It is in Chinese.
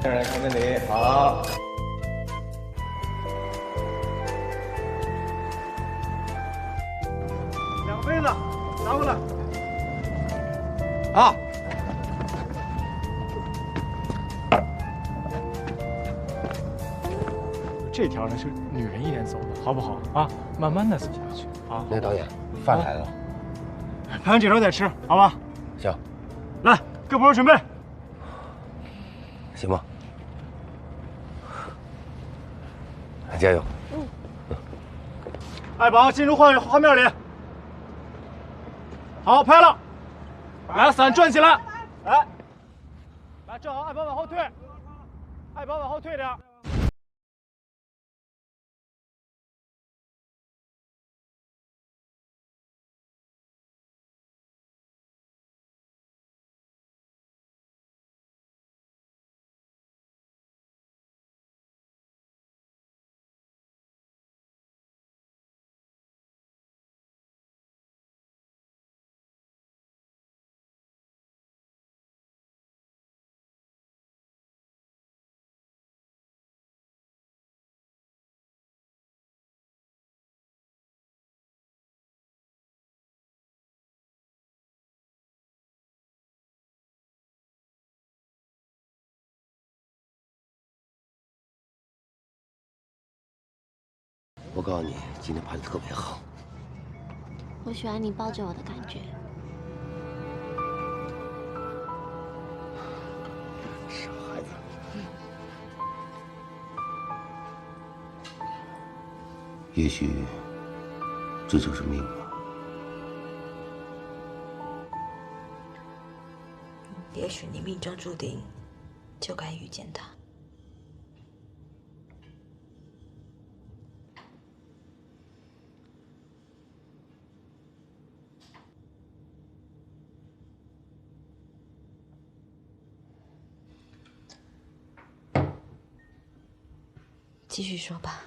让人看着你，好。两个杯子，拿过来。好。这条呢是女人一点走的，好不好啊？慢慢的走下去啊。那导演，饭来了。拍完这条再吃，好吧？行。来，各部门准备。行吧。加油。爱宝进入画面里。好，拍了。来，伞转起来。来，正好，爱宝往后退。爱宝往后退点。我告诉你，今天拍的特别好。我喜欢你抱着我的感觉。傻孩子。也许这就是命吧。也许你命中注定就该遇见他。继续说吧。